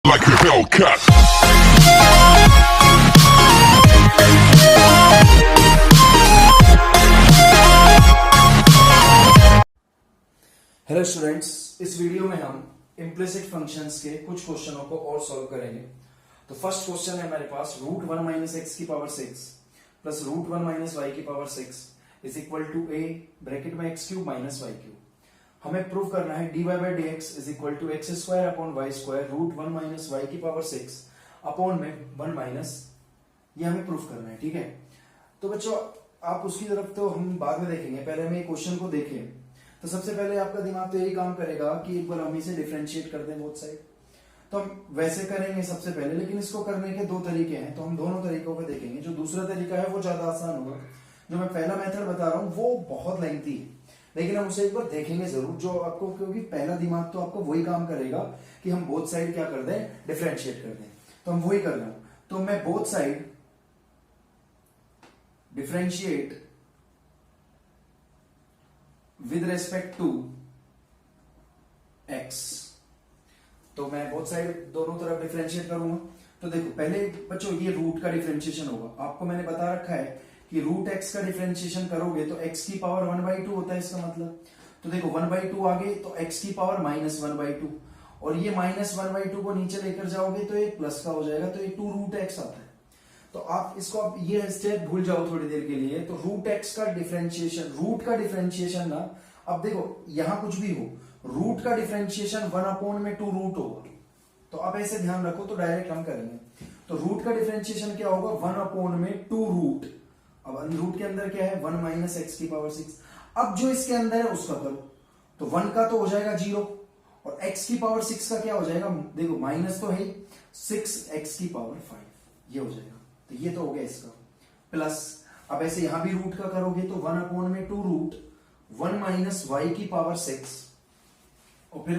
like a Hellcat. Hello students, इस video में हम इम्प्लिसिट फंक्शंस के कुछ क्वेश्चनों को और सॉल्व करेंगे। तो फर्स्ट क्वेश्चन है हमारे पास रूट वन माइनस एक्स की power 6 plus root one minus Y की power 6 is equal to A bracket में x cube minus Y cube. हमें प्रूव करना है D Y by D x is equal to x square upon Y square root one minus Y की power 6 upon में one minus, ये हमें prove करना है। ठीक है, तो बच्चों आप उसकी तरफ तो हम बाद में देखेंगे, पहले हमें क्वेश्चन को देखें। तो सबसे पहले आपका दिमाग तो यही काम करेगा कि एक बार हम इसे डिफरेंशिएट कर दें बोथ साइड। तो हम वैसे करेंगे सबसे पहले, लेकिन इसको करने के दो तरीके हैं, तो हम दोनों तरीकों को देखेंगे। जो दूसरा तरीका है वो ज्यादा आसान होगा, जो मैं पहला मेथड बता रहा हूँ वो बहुत लेंथी है, लेकिन हम उसे एक बार देखेंगे जरूर, जो आपको, क्योंकि पहला दिमाग तो आपको वही काम करेगा कि हम बोथ साइड क्या कर दें, डिफरेंशिएट कर दें। तो हम वही कर रहे हैं। तो मैं both side differentiate with respect to x, तो मैं बोथ साइड दोनों तरफ डिफरेंशिएट करूंगा। तो देखो पहले बच्चों ये रूट का डिफरेंशिएशन होगा। आपको मैंने बता रखा है कि रूट x का डिफरेंशिएशन करोगे तो x की पावर 1/2 होता है इसका मतलब। तो देखो 1/2 आगे तो x की पावर माइनस 1/2, और ये माइनस 1/2 को नीचे लेकर जाओगे तो एक प्लस का हो जाएगा, तो ये 2 रूट x आता है। तो आप इसको, आप ये स्टेप भूल जाओ थोड़ी देर के लिए। तो रूट एक्स का डिफरेंशिएशन, रूट का डिफरेंशिएशन ना, अब देखो यहां कुछ भी हो, रूट का डिफरेंशिएशन 1 अपॉन में 2 रूट होगा। तो आप ऐसे ध्यान रखो, तो डायरेक्ट हम करेंगे। तो रूट का डिफरेंशिएशन क्या होगा, 1 अपॉन में 2 रूट। अब रूट के अंदर क्या है, 1 माइनस एक्स की पावर 6। अब जो इसके अंदर है उसका करो, तो 1 का तो हो जाएगा 0, और x की पावर 6 का क्या हो जाएगा, देखो माइनस तो है 6x की पावर 5, ये हो जाएगा। तो ये तो हो गया इसका प्लस। अब ऐसे यहां भी रूट का करोगे तो 1 अपॉन में 2 रूट 1 माइनस वाई की पावर 6, और फिर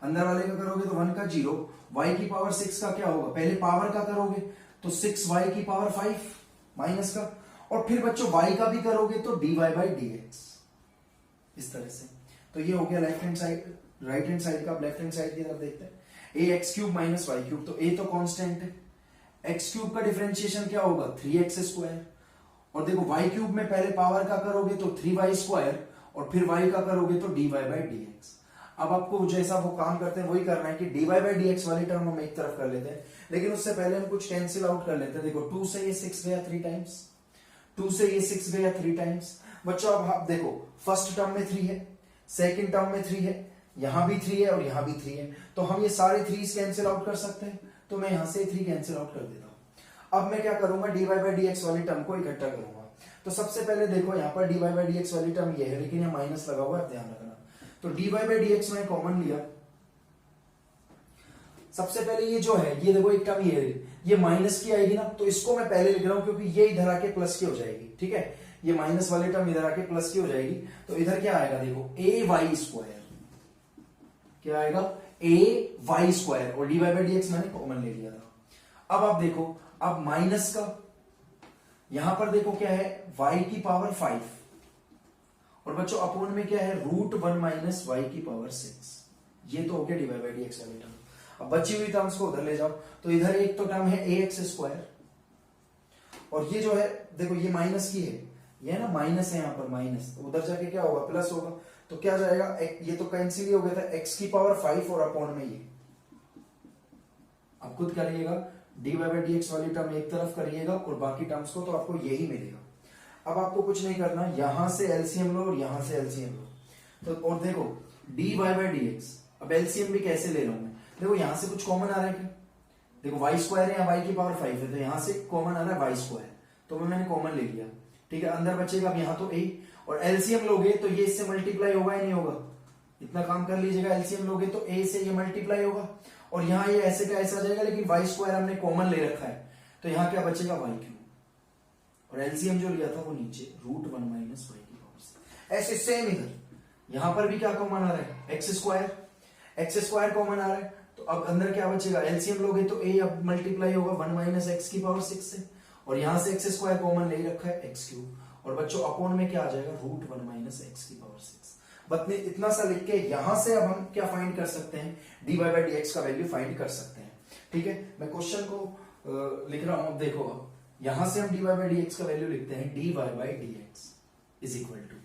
अंदर वाले का करोगे तो 1 का 0, y की पावर 6 का क्या होगा, पहले पावर का करोगे तो 6y की पावर 5 माइनस का, और फिर बच्चों y का भी करोगे तो dy बाई dx, इस तरह से। तो ये हो गया left hand side, right hand side का। अब लेफ्ट हैंड साइड की तरफ देखते हैं। A X cube minus Y cube, तो ए तो कांस्टेंट है, एक्स क्यूब का डिफरेंशिएशन क्या होगा 3x स्क्वायर, और देखो y क्यूब में पहले पावर का करोगे तो 3y स्क्वायर, और फिर y का करोगे तो dy बाई dx। अब आपको जैसा वो काम करते हैं वही करना है कि dy बाई dx वाली टर्म हम एक तरफ कर लेते हैं, लेकिन उससे पहले हम कुछ कैंसिल आउट कर लेते हैं। देखो 2 से ये 6 गया 3 टाइम्स, 2 से ये 6 गया 3 टाइम्स। बच्चों अब आप देखो फर्स्ट टर्म में 3 है, सेकेंड टर्म में 3 है, यहां भी 3 है और यहां भी 3 है, तो हम ये सारे 3 कैंसिल आउट कर सकते हैं। तो मैं यहां से 3 कैंसिल आउट कर देता हूं। अब मैं क्या करूंगा, dy बाई dx वाली टर्म को इकट्ठा करूंगा। तो सबसे पहले देखो यहाँ पर dy बाई dx वाली टर्म ये है, लेकिन यहाँ माइनस लगा हुआ है, ध्यान रखना। तो dy बाई dx में कॉमन लिया। सबसे पहले ये जो है, ये देखो एक टर्म ये माइनस की आएगी ना, तो इसको मैं पहले लिख रहा हूं क्योंकि ये इधर आके प्लस की हो जाएगी। ठीक है, ये माइनस वाली टर्म इधर आके प्लस की हो जाएगी। तो इधर क्या आएगा, देखो ए वाई स्क्वायर, क्या आएगा ए वाई स्क्वायर, और dy बाई dx मैंने कॉमन ले लिया था। अब आप देखो, अब माइनस का यहां पर देखो क्या है, y की पावर 5, और बच्चों अपोन में क्या है, रूट 1 माइनस वाई की पावर 6। ये तो हो गया dy बाई dx वाली टर्म। अब बची हुई टर्म्स को उधर ले जाओ, तो इधर एक तो टर्म है ax स्क्वायर, और ये जो है देखो ये माइनस की है, ये ना माइनस है, यहां पर माइनस, तो उधर जाके क्या होगा, प्लस होगा। तो क्या जाएगा, ये तो कैंसिल ही हो गया था, x की पावर 5 और अपॉन में ये। आप खुद करिएगा, dy बाई dx वाली टर्म एक तरफ करिएगा और बाकी टर्म्स को तो आपको यही मिलेगा। अब आपको कुछ नहीं करना, यहां से एलसीएम लो और यहां से एलसीएम लो। तो और देखो dy बाई dx, अब एलसीएम भी कैसे ले रहा हूं मैं, देखो यहां से कुछ कॉमन आ रहा है क्या, देखो वाई स्क्वायर है, y की पावर 5 है, तो यहां से कॉमन आ रहा है वाई स्क्वायर, तो मैंने कॉमन ले लिया। ठीक है, अंदर बचेगा अब यहाँ तो a, और एलसीएम लोगे तो ये इससे मल्टीप्लाई होगा या नहीं होगा, इतना काम कर लीजिएगा। एलसीएम लोगे तो a से ये मल्टीप्लाई होगा, और यहाँ ये ऐसे का ऐसा जाएगा, लेकिन वाई स्क्वायर हमने कॉमन ले रखा है, तो यहाँ क्या बचेगा वाई क्यूब, और एलसीएम जो लिया था वो नीचे रूट 1 माइनस वाई की पावर। ऐसे सेम इधर यहां पर भी क्या कॉमन आ रहा है, एक्स स्क्वायर कॉमन आ रहा है, तो अब अंदर क्या बचेगा, एलसीएम लोगे तो a अब मल्टीप्लाई होगा 1 माइनस एक्स की पावर 6 से, और यहां से एक्स स्क्वायर कॉमन ले रखा है एक्स क्यूब, और बच्चों अपॉन में क्या आ जाएगा, रूट 1 माइनस एक्स की पावर 6। बतने इतना सा लिख के यहां से अब हम क्या फाइंड कर सकते हैं, dy बाई dx का वैल्यू फाइंड कर सकते हैं। ठीक है, मैं क्वेश्चन को लिख रहा हूं। देखो अब यहां से हम dy बाई डी एक्स का वैल्यू लिखते हैं, dy by D x is equal to,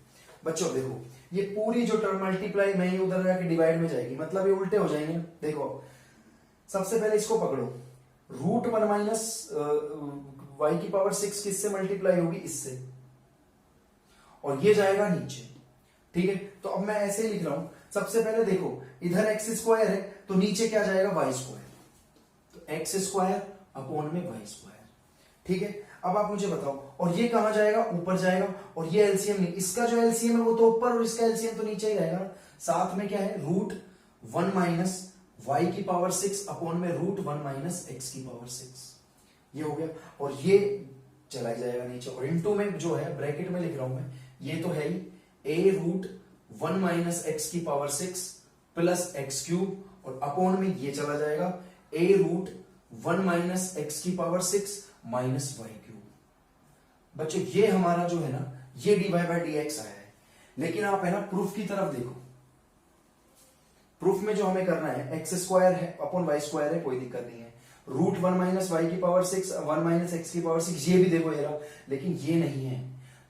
बच्चों देखो ये पूरी जो टर्म मल्टीप्लाई में ही उधर जाके डिवाइड में जाएगी, मतलब ये उल्टे हो जाएंगे। देखो सबसे पहले इसको पकड़ो, रूट वन माइनस वाई की पावर 6 किससे मल्टीप्लाई होगी, इससे, और ये जाएगा नीचे। ठीक है, तो अब मैं ऐसे ही लिख रहा हूं। सबसे पहले देखो इधर एक्स स्क्वायर है तो नीचे क्या जाएगा, वाई स्क्वायर, तो एक्स स्क्वायर अपॉन में वाई स्क्वायर। ठीक है, अब आप मुझे बताओ, और ये कहां जाएगा, ऊपर जाएगा, और ये एलसीएम नहीं, इसका जो एलसीएम है वो तो ऊपर और इसका एलसीएम तो नीचे ही रहेगा। साथ में क्या है, रूट वन माइनस वाई की पावर 6 अपॉन में रूट वन माइनस एक्स की पावर 6, ये हो गया, और ये चला जाएगा नीचे। और इनटू में जो है ब्रैकेट में लिख रहा हूं मैं, ये तो है ही a root one minus x की पावर 6 प्लस एक्स क्यूब, और अपॉन में ये चला जाएगा a root one minus x की पावर 6 माइनस वाई क्यूब। बच्चों ये हमारा जो है ना, ये d Y by D x आया है। लेकिन आप है ना प्रूफ की तरफ देखो, प्रूफ में जो हमें करना है, एक्स स्क्वायर है अपॉन वाई स्क्वायर है, कोई दिक्कत नहीं है, रूट वन माइनस वाई की पावर 6 वन माइनस एक्स की पावर 6, ये भी देखो ये रहा, लेकिन ये नहीं है,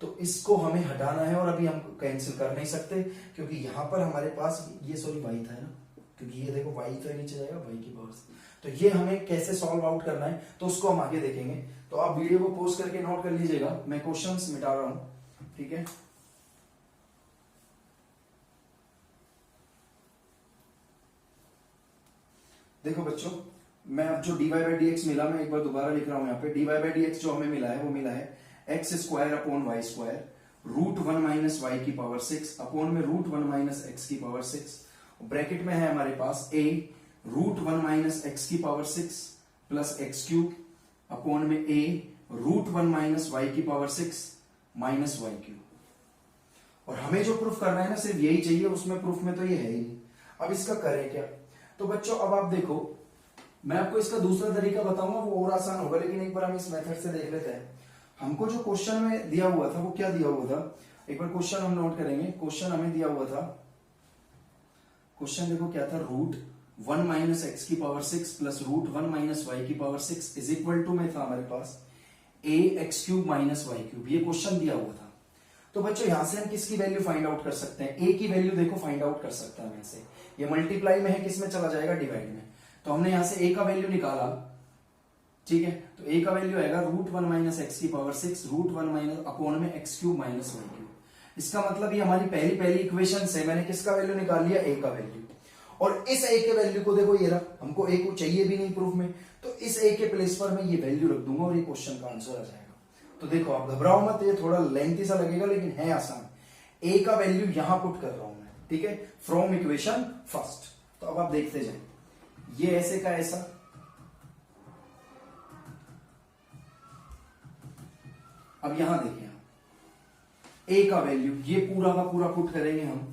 तो इसको हमें हटाना है। और अभी हम कैंसिल कर नहीं सकते क्योंकि यहां पर हमारे पास ये सॉरी वाई था ना, क्योंकि ये देखो वाई तो नीचे जाएगा वाई की पावर से, तो ये हमें कैसे सॉल्व आउट करना है तो उसको हम आगे देखेंगे। तो आप वीडियो को पॉज करके नोट कर लीजिएगा, मैं क्वेश्चंस मिटा रहा हूं। ठीक है, देखो बच्चों, मैं अब जो d Y by D x मिला, मैं एक बार दोबारा लिख रहा हूं यहाँ पे। D Y by D x जो हमें मिला है वो मिला है x square upon Y square root one minus Y की पावर 6 अपॉन में रूट वन माइनस एक्स की पावर 6, ब्रैकेट में है हमारे पास a root one minus x की power 6 plus x cube upon में a root one minus Y की पावर 6 माइनस वाई क्यूब। और हमें जो प्रूफ करना है ना, सिर्फ यही चाहिए, उसमें प्रूफ में तो ये है ही नहीं। अब इसका करें क्या, तो बच्चों अब आप देखो, मैं आपको इसका दूसरा तरीका बताऊंगा, वो और आसान होगा, लेकिन एक बार हम इस मेथड से देख लेते हैं। हमको जो क्वेश्चन में दिया हुआ था वो क्या दिया हुआ था, एक बार क्वेश्चन हम नोट करेंगे। क्वेश्चन हमें दिया हुआ था, क्वेश्चन देखो क्या था, रूट वन माइनस एक्स की power 6 plus root one minus Y की पावर 6 इज इक्वल टू में था हमारे पास A X cube minus Y cube, ये क्वेश्चन दिया हुआ था। तो बच्चों यहां से हम किसकी वैल्यू फाइंड आउट कर सकते हैं, ए की वैल्यू देखो फाइंड आउट कर सकता है वैसे, ये मल्टीप्लाई में है, किस में चला जाएगा, डिवाइड में। तो हमने यहां से ए का वैल्यू निकाला, ठीक है, तो ए का वैल्यू आएगा रूट वन माइनस एक्स की power 6 root one minus upon में x cube minus Y cube. इसका मतलब ये हमारी पहली इक्वेशन से मैंने किसका वैल्यू निकाल लिया, ए का वैल्यू। और इस ए के वैल्यू को देखो, ये रहा, हमको ए को चाहिए भी नहीं प्रूफ में, तो इस ए के प्लेस पर मैं ये वैल्यू रख दूंगा और ये क्वेश्चन का आंसर आ जाएगा। तो देखो आप घबराओ मत, ये थोड़ा लेंथी सा लगेगा लेकिन है आसान। ए का वैल्यू यहां पुट कर रहा हूं मैं, ठीक है, फ्रॉम इक्वेशन फर्स्ट। तो अब आप देखते जाए, ये ऐसे का ऐसा, अब यहां देखें आप, ए का वैल्यू ये पूरा का पूरा पुट करेंगे हम,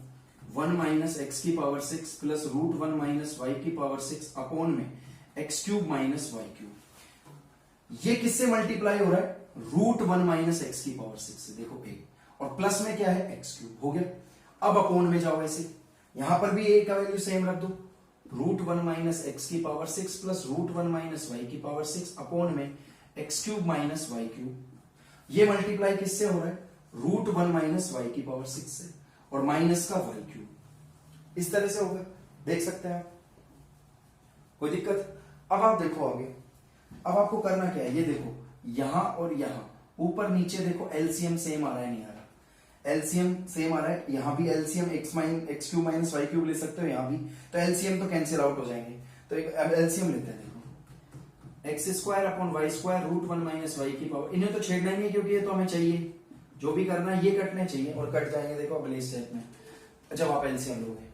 वन माइनस एक्स की power 6 plus root one minus Y की पावर 6 अपॉन में x cube minus Y cube. ये किससे मल्टीप्लाई हो रहा है, रूट वन माइनस एक्स की पावर 6 से, देखो ए, और प्लस में क्या है, एक्स क्यूब हो गया। अब अपॉन में जाओ ऐसे, यहां पर भी ए का वैल्यू सेम रख दो, रूट वन माइनस एक्स की power 6 plus root one minus Y की पावर 6 अपॉन में x cube minus Y cube. ये मल्टीप्लाई किससे हो रहा है, रूट वन माइनस वाई की पावर 6 से, और माइनस का वाई क्यूब, इस तरह से होगा, देख सकते हैं आप, कोई दिक्कत। अब आप देखो आगे, अब आपको करना क्या है, ये देखो यहां और यहां, ऊपर नीचे देखो एलसीएम सेम आ रहा है नहीं आ रहा, एलसीएम सेम आ रहा है, यहां भी LCM x cube minus Y cube ले सकते हो, यहां भी, तो एलसीएम तो कैंसिल आउट हो जाएंगे। तो एक एलसीएम लेते हैं, देखो x square upon Y square root one minus Y की पावर, इन्हें तो छेड़ना नहीं है क्योंकि ये तो हमें चाहिए, जो भी करना है ये कटने चाहिए और कट जाएंगे, देखो अगले स्टेप में जब आप एलसीएम लोगे।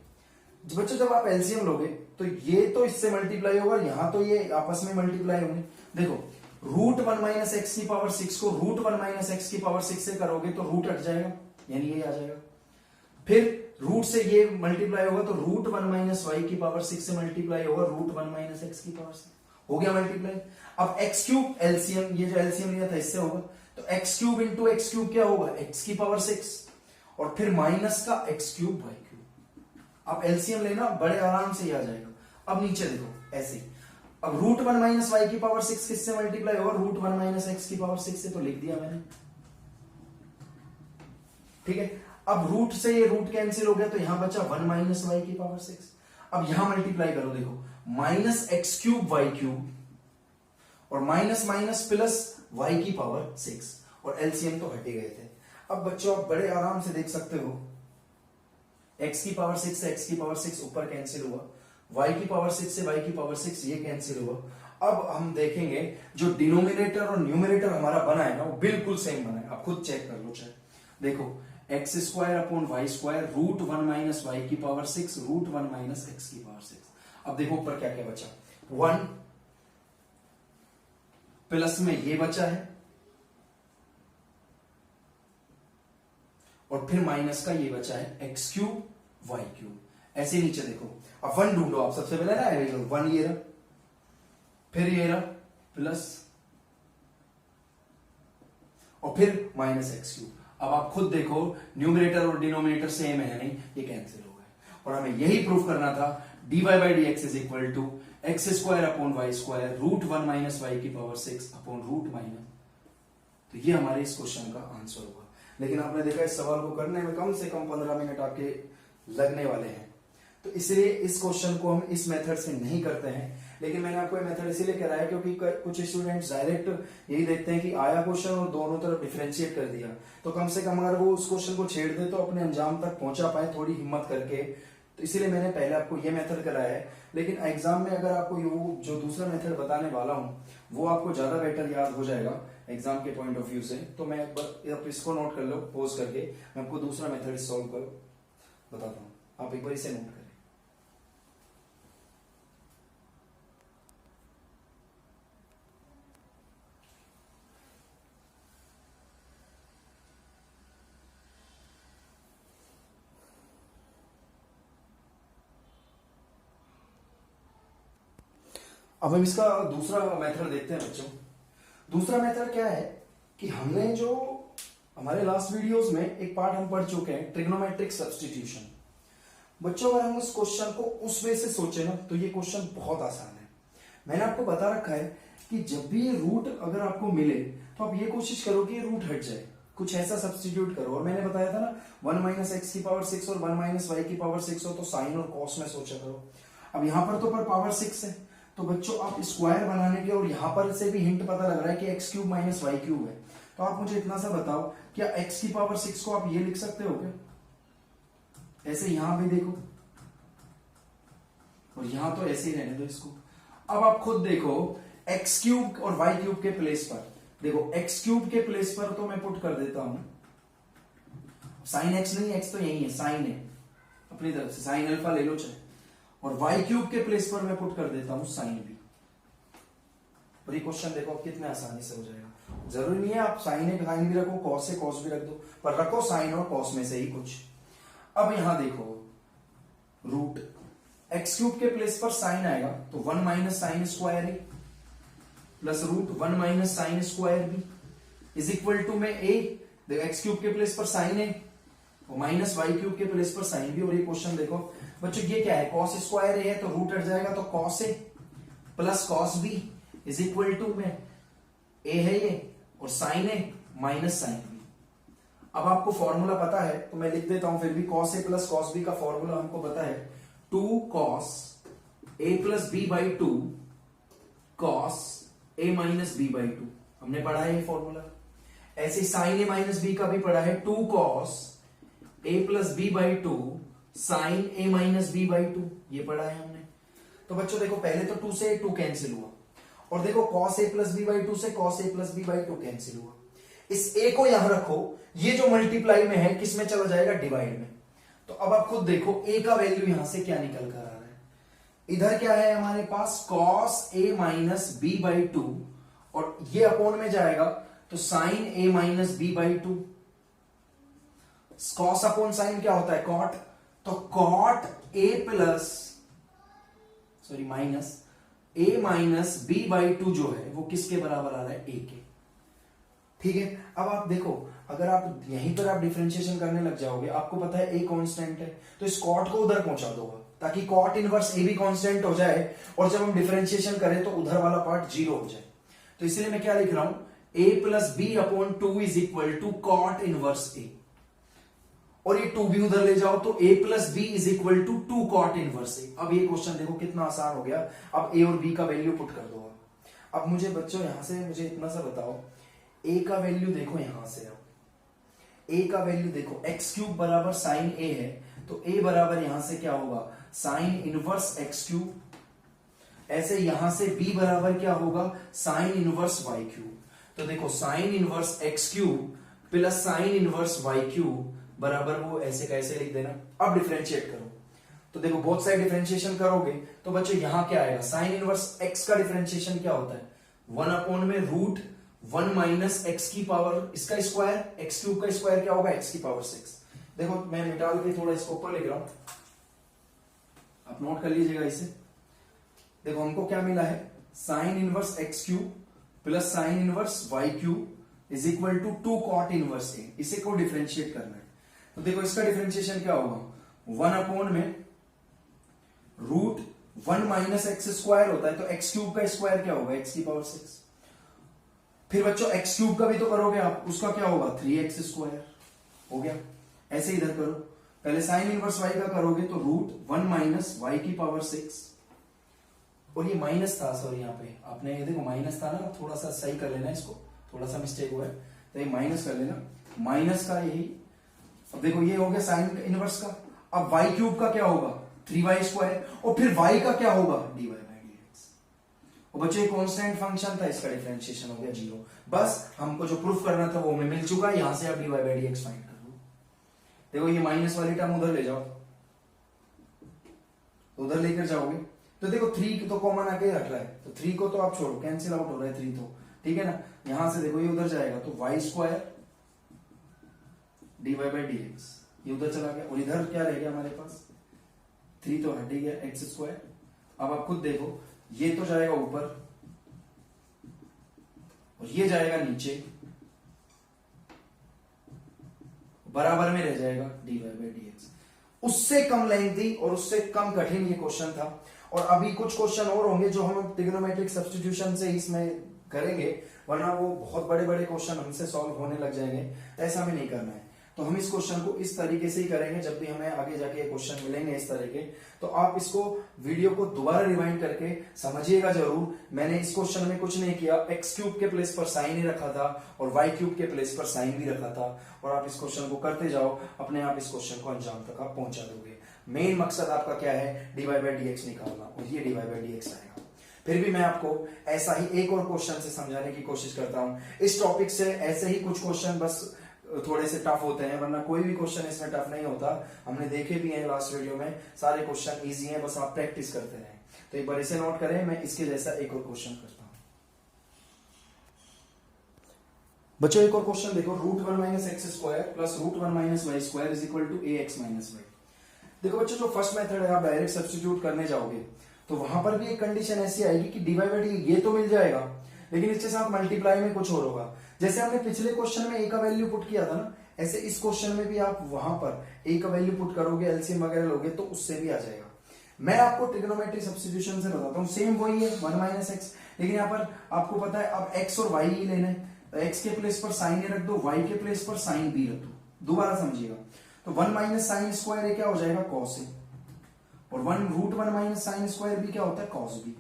बच्चों जब आप एलसीएम लोगे तो ये तो इससे मल्टीप्लाई होगा, यहां तो ये आपस में मल्टीप्लाई होंगे। देखो रूट वन माइनस एक्स की पावर 6 को रूट वन माइनस एक्स की पावर 6 से करोगे तो रूट हट जाएगा, यानी ये आ जाएगा। फिर रूट से ये मल्टीप्लाई होगा तो रूट वन माइनस वाई की पावर 6 से मल्टीप्लाई होगा रूट वन माइनस एक्स की पावर 6, हो गया मल्टीप्लाई। अब एक्स क्यूब एलसीएम, ये जो एलसीएम लिया था इससे होगा, तो x cube into x cube क्या होगा, एक्स की पावर 6, और फिर माइनस का एक्स क्यूब वाई क्यूब। अब एलसीएम लेना बड़े आराम से ही आ जाएगा। अब नीचे देखो ऐसे, अब रूट वन माइनस वाई की पावर 6 किससे मल्टीप्लाई होगा? रूट वन माइनस एक्स की पावर 6 से, तो लिख दिया मैंने। ठीक है, अब रूट से ये रूट कैंसिल हो गया तो यहां बचा वन माइनस वाई की पावर 6। अब यहां मल्टीप्लाई करो, देखो minus x cube y cube और माइनस माइनस प्लस वाई की पावर 6, और एलसीएम तो हटे गए थे। अब बच्चों आप बड़े आराम से देख सकते हो, x की पावर 6 से x की पावर 6 ऊपर कैंसिल हुआ, y की पावर 6 से y की पावर 6 ये कैंसिल हुआ। अब हम देखेंगे जो डिनोमिनेटर और न्यूमिनेटर हमारा बना है ना, वो बिल्कुल सेम बना है। आप खुद चेक कर लो चाहे, देखो x square upon Y square root one minus Y की power 6 root one minus x की पावर 6। अब देखो ऊपर क्या क्या बचा, 1 प्लस में ये बचा है और फिर माइनस का ये बचा है एक्स क्यूब वाई क्यूब। ऐसे नीचे देखो, अब 1 ढूंढो आप, सबसे पहले ना 1 ये रहा, फिर ये रहा प्लस और फिर माइनस एक्स क्यूब। अब आप खुद देखो न्यूमरेटर और डिनोमिनेटर सेम है नहीं, ये कैंसिल हो गए। और हमें यही प्रूफ करना था, dy by D x is equal to x square upon Y square root one minus Y की पावर 6 अपॉन रूट माइनस। तो ये हमारे इस क्वेश्चन का आंसर होगा। लेकिन आपने देखा इस सवाल को करने में कम से कम 15 मिनट आपके लगने वाले हैं, तो इसलिए इस क्वेश्चन को हम इस मेथड से नहीं करते हैं। लेकिन मैंने आपको ये मेथड इसीलिए कराया क्योंकि कुछ स्टूडेंट्स डायरेक्ट यही देखते हैं कि आया क्वेश्चन और दोनों तरफ डिफरेंशिएट कर दिया, तो कम से कम अगर वो उस क्वेश्चन को छेड़ दे तो अपने अंजाम तक पहुंचा पाए थोड़ी हिम्मत करके। तो इसीलिए मैंने पहले आपको ये मेथड कराया है। लेकिन एग्जाम में अगर आपको ये जो दूसरा मेथड बताने वाला हूं वो आपको ज्यादा बेटर याद हो जाएगा एग्जाम के पॉइंट ऑफ व्यू से, तो मैं एक बार आप इसको नोट कर लो, पॉज करके मैं आपको दूसरा मेथड सॉल्व कर बताता हूँ, आप एक बार इसे नोट करें। अब हम इसका दूसरा मेथड देखते हैं बच्चों। दूसरा मेथड क्या है कि हमने जो हमारे लास्ट वीडियोस में एक पार्ट हम पढ़ चुके हैं ट्रिग्नोमेट्रिक सब्स्टिट्यूशन। बच्चों अगर हम उस क्वेश्चन को उस वे से सोचे ना तो ये क्वेश्चन बहुत आसान है। मैंने आपको बता रखा है कि जब भी ये रूट अगर आपको मिले तो आप ये कोशिश करो कि ये रूट हट जाए, कुछ ऐसा सब्स्टिट्यूट करो। और मैंने बताया था ना 1 माइनस एक्स की पावर 6 और 1 माइनस वाई की पावर 6 हो तो साइन और कॉस में सोचा करो। अब यहां पर तो पर पावर 6 है, तो बच्चों आप स्क्वायर बनाने के और यहां पर से भी हिंट पता लग रहा है कि x cube minus Y cube है, तो आप मुझे इतना सा बताओ क्या एक्स की पावर 6 को आप ये लिख सकते हो क्या? ऐसे यहां भी देखो और यहां तो ऐसे ही रहने दो इसको। अब आप खुद देखो एक्स क्यूब और वाई क्यूब के प्लेस पर देखो, एक्स क्यूब के प्लेस पर तो मैं पुट कर देता हूं साइन एक्स, नहीं एक्स तो यही है साइन है, अपनी तरफ से साइन अल्फा ले लो चाहे, और वाई क्यूब के प्लेस पर मैं पुट कर देता हूं साइन बी। और ये क्वेश्चन देखो अब कितने आसानी से हो जाएगा। जरूरी नहीं है आप साइन ए साइन भी रखो, कॉस से कॉस भी रख दो, पर रखो साइन और कॉस में से ही कुछ। अब यहां देखो रूट एक्स क्यूब के प्लेस पर साइन आएगा तो 1 minus sine square a plus root 1 minus sine square b is equal to में ए, देखो एक्स क्यूब के प्लेस पर साइन ए और माइनस वाई क्यूब के प्लेस पर साइन बी। और ये क्वेश्चन देखो बच्चों ये क्या है, कॉस स्क्वायर ए है तो रूट हट जाएगा तो cos a plus cos b is equal to में ए है ये और sine a minus sine b. अब आपको फॉर्मूला पता है तो मैं लिख देता हूं फिर भी, cos a plus cos b का फॉर्मूला हमको पता है 2 cos a plus b by 2 cos a minus b by 2, हमने पढ़ा है ये फॉर्मूला। ऐसे साइन ए माइनस बी का भी पढ़ा है 2 cos a plus b by 2 sine a minus b by 2, ये पढ़ा है हमने। तो बच्चों देखो पहले तो 2 से 2 कैंसिल हुआ और देखो cos a plus b by 2 से cos a plus b by 2 cancel हुआ। इस a को यहां रखो, ये जो मल्टीप्लाई में है किस में चला जाएगा, डिवाइड में। तो अब आप खुद देखो a का वैल्यू यहां से क्या निकल कर आ रहा है, इधर क्या है हमारे पास cos a minus b by 2 और ये अपॉन में जाएगा तो sine a minus b by 2। cos upon sine क्या होता है, cot, तो cot a plus sorry minus a minus b by 2 जो है वो किसके बराबर आ रहा है, a के। ठीक है, अब आप देखो अगर आप यहीं पर आप डिफरेंशिएशन करने लग जाओगे, आपको पता है a कांस्टेंट है तो इस कॉट को उधर पहुंचा दोगे ताकि कॉट इनवर्स ए भी कांस्टेंट हो जाए और जब हम डिफरेंशिएशन करें तो उधर वाला पार्ट जीरो हो जाए। तो इसलिए मैं क्या लिख रहा हूं, a plus B upon two is equal to cot inverse A, और ये टू भी उधर ले जाओ तो a plus B is equal to two cot inverse A. अब ये क्वेश्चन देखो कितना आसान हो गया। अब a और b का वैल्यू पुट कर दो। अब मुझे बच्चों यहां से मुझे इतना सा बताओ, a का वैल्यू देखो यहां से, अब a का वैल्यू देखो x क्यूब बराबर साइन a है, तो a बराबर यहां से क्या होगा, साइन इनवर्स x क्यूब। ऐसे यहां से b बराबर क्या होगा, साइन इनवर्स y क्यूब। तो देखो sine inverse x cube plus sine inverse y cube बराबर वो ऐसे कैसे लिख देना। अब डिफरेंशिएट करो तो देखो बोथ साइड डिफरेंशिएशन करोगे तो बच्चों यहां क्या आएगा, साइन इनवर्स x का डिफरेंशिएशन क्या होता है, 1 अपॉन में रूट 1 माइनस एक्स की पावर इसका स्क्वायर, एक्स क्यूब का स्क्वायर क्या होगा, x की पावर 6। देखो मैं निकाल के थोड़ा इसको ऊपर लिख रहा हूं, आप नोट कर लीजिएगा इसे। देखो हमको क्या मिला है, sine inverse X cube plus sine inverse Y cube is equal to 2 cot inverse A. इसे को डिफरेंशिएट करना है तो देखो इसका डिफरेंशिएशन क्या होगा, 1 अपॉन में रूट 1 माइनस एक्स स्क्वायर होता है तो एक्स क्यूब का स्क्वायर क्या होगा, एक्स की पावर 6। फिर बच्चों एक्स क्यूब का भी तो करोगे आप, उसका क्या होगा 3x स्क्वायर हो गया। ऐसे इधर करो, पहले साइन इनवर्स y का करोगे तो रूट 1 माइनस वाई की पावर 6, और ये माइनस था, सॉरी यहाँ पे आपने ये देखो माइनस था ना, थोड़ा सा सही कर लेना इसको, थोड़ा सा मिस्टेक हुआ है तो ये माइनस कर लेना, माइनस का यही। अब देखो ये हो गया साइन इनवर्स का। अब वाई क्यूब का क्या होगा 3y स्क्वायर, और फिर y का क्या होगा dy बाई dx। और बच्चों ये कांस्टेंट फंक्शन था, इसका डिफरेंशिएशन हो गया 0। बस हमको जो प्रूफ करना था वो हमें मिल चुका है, यहां से आप dy बाई dx फाइंड कर लो। देखो ये माइनस वाली टर्म उधर ले जाओ, उधर लेकर जाओगे तो देखो 3 तो कॉमन आके हट रहा है, तो 3 को तो आप छोड़ो, कैंसिल आउट हो रहा है 3 तो, ठीक है ना। यहां से देखो ये उधर जाएगा तो y square dy by dx ये उधर चला गया, और इधर क्या रह गया हमारे पास 3 तो हट ही गया एक्स स्क्वायर। अब आप खुद देखो ये तो जाएगा ऊपर और ये जाएगा नीचे, बराबर में रह जाएगा dy बाई dx। उससे कम लेंथी और उससे कम कठिन ये क्वेश्चन था, और अभी कुछ क्वेश्चन और होंगे जो हम ट्रिग्नोमेट्रिक सब्स्टिट्यूशन से इसमें करेंगे, वरना वो बहुत बड़े बड़े क्वेश्चन हमसे सॉल्व होने लग जाएंगे, ऐसा हमें नहीं करना है। तो हम इस क्वेश्चन को इस तरीके से ही करेंगे, जब भी हमें आगे जाके ये क्वेश्चन मिलेंगे इस तरीके, तो आप इसको वीडियो को दोबारा रिवाइंड करके समझिएगा जरूर। मैंने इस क्वेश्चन में कुछ नहीं किया, एक्स क्यूब के प्लेस पर साइन ही रखा था और वाई क्यूब के प्लेस पर साइन भी रखा था, और आप इस क्वेश्चन को करते जाओ, अपने आप इस क्वेश्चन को अंजाम तक आप पहुंचा दोगे। मेन मकसद आपका क्या है, dy बाई dx निकालना, और ये dy बाई dx आएगा। फिर भी मैं आपको ऐसा ही एक और क्वेश्चन से समझाने की कोशिश करता हूं इस टॉपिक से। ऐसे ही कुछ क्वेश्चन बस थोड़े से टफ होते हैं, वरना कोई भी क्वेश्चन इसमें टफ नहीं होता। हमने देखे भी हैं लास्ट वीडियो में, सारे क्वेश्चन इजी हैं, बस आप प्रैक्टिस करते रहें। तो एक बार इसे नोट करें, मैं इसके जैसा एक और क्वेश्चन करता हूं। बच्चों एक और क्वेश्चन देखो, root 1 minus x square plus root 1 minus Y square is equal to a x minus y. देखो बच्चों जो फर्स्ट मेथड है आप डायरेक्ट सब्स्टिट्यूट करने जाओगे तो वहां पर भी एक कंडीशन ऐसी आएगी कि dy बाई डी ये तो मिल जाएगा, लेकिन इसके साथ मल्टीप्लाई में कुछ और होगा। जैसे हमने पिछले क्वेश्चन में a का वैल्यू पुट किया था ना, ऐसे इस क्वेश्चन में भी आप वहां पर a का वैल्यू पुट करोगे, एलसीएम वगैरह लोगे तो उससे भी आ जाएगा। मैं आपको ट्रिग्नोमेट्री सब्स्टिट्यूशन से बताता हूँ, सेम वही है 1 माइनस एक्स, लेकिन यहाँ पर आपको पता है अब x और y ही लेना है, x के प्लेस पर साइन ए रख दो, y के प्लेस पर साइन बी रख दो। दोबारा समझिएगा, तो 1 माइनस साइन स्क्वायर ए क्या हो जाएगा कॉस ए, और root 1 minus sine square b क्या होता है कॉस बी,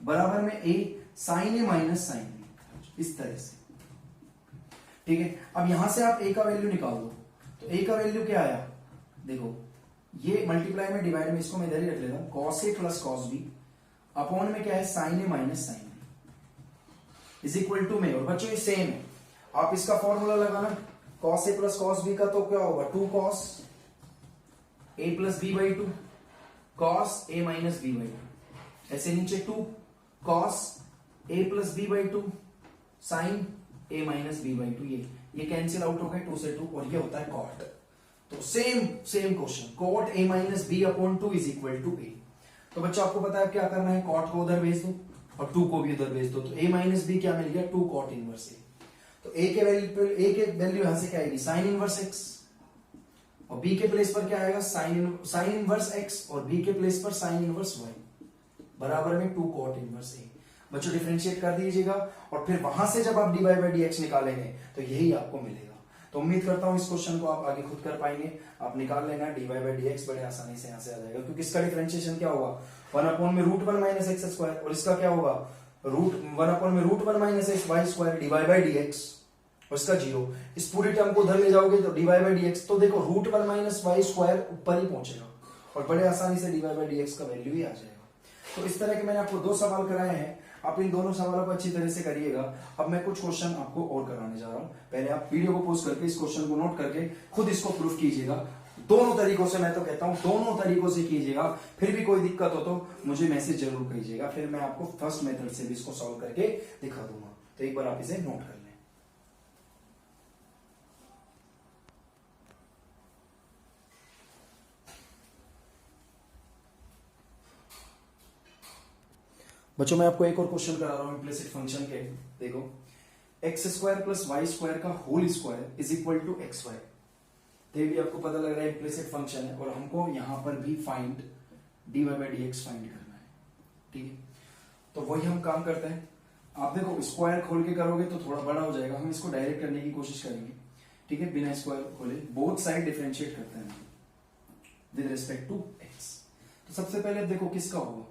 बराबर में a sine a minus sine b, इस तरह से। ठीक है, अब यहां से आप a का वैल्यू निकाल दो, तो a का वैल्यू क्या आया, देखो ये मल्टीप्लाई में डिवाइड में, इसको मैं इधर ही रख लेता हूं, cos a plus cos b upon में क्या है sine a minus sine b is equal to में, और बच्चों ये सेम है, आप इसका फॉर्मूला लगाना, cos a plus cos b का तो क्या होगा 2 cos a plus b by 2 cos a minus b by 2, ऐसे नीचे 2 cos a plus b by 2 sine a minus b by 2, ये कैंसिल आउट हो गए 2 से 2, और ये होता है कॉट। तो same question, cot A minus B upon 2 is equal to A. तो बच्चों आपको पता है क्या करना है, कॉट को उधर भेज दो और 2 को भी उधर भेज दो, तो a माइनस बी क्या मिल गया 2 कॉट इनवर्स ए। तो a के वैल्यू यहां से क्या आएगी साइन इनवर्स x और b के प्लेस पर क्या आएगा, साइन इनवर्स x, और b के प्लेस पर साइन इनवर्स y बराबर में 2 cot इनवर्स a। बच्चों डिफरेंशिएट कर दीजिएगा, और फिर वहां से जब आप dy बाई डी एक्स निकालेंगे तो यही आपको मिलेगा। तो उम्मीद करता हूं इस क्वेश्चन को आप आगे खुद कर पाएंगे। आप निकाल लेना dy बाई डी एक्स, बड़े आसानी से यहां से आ जाएगा, क्योंकि इसका डिफरेंशिएशन क्या होगा, 1 में रूट 1 माइनस एक्स स्क्वायर, और इसका क्या होगा, रूट 1 में root 1 minus x y square dy by D x, और इसका 0। इस पूरी टर्म को उधर ले जाओगे तो dy बाई डी एक्स, तो देखो रूट 1 माइनस वाई स्क्वायर ऊपर ही पहुंचेगा, और बड़े आसानी से dy बाई डी एक्स का वैल्यू ही आ जाएगा। तो इस तरह के मैंने आपको 2 सवाल कराए हैं, आप इन दोनों सवालों को अच्छी तरह से करिएगा। अब मैं कुछ क्वेश्चन आपको और कराने जा रहा हूं, पहले आप वीडियो को पॉज करके इस क्वेश्चन को नोट करके खुद इसको प्रूफ कीजिएगा। दोनों तरीकों से, मैं तो कहता हूं दोनों तरीकों से कीजिएगा। फिर भी कोई दिक्कत हो तो मुझे मैसेज जरूर कीजिएगा, फिर मैं आपको फर्स्ट मेथड से भी इसको सॉल्व करके दिखा दूंगा। तो एक बार आप इसे नोट कर लें। बच्चों मैं आपको एक और क्वेश्चन करा रहा हूं इम्प्लिसिट फंक्शन के। देखो x square plus Y square का whole square is equal to X Y. तो भी आपको पता लग रहा है इम्प्लिसिट फंक्शन है, और हमको यहां पर भी find dy by D x find करना है। ठीक है, तो वही हम काम करते हैं। आप देखो स्क्वायर खोल के करोगे तो थोड़ा बड़ा हो जाएगा, हम इसको डायरेक्ट करने की कोशिश करेंगे। ठीक है, बिना स्क्वायर खोले बोथ साइड डिफरेंशिएट करते हैं विद रिस्पेक्ट टू एक्स। तो सबसे पहले देखो किसका होगा,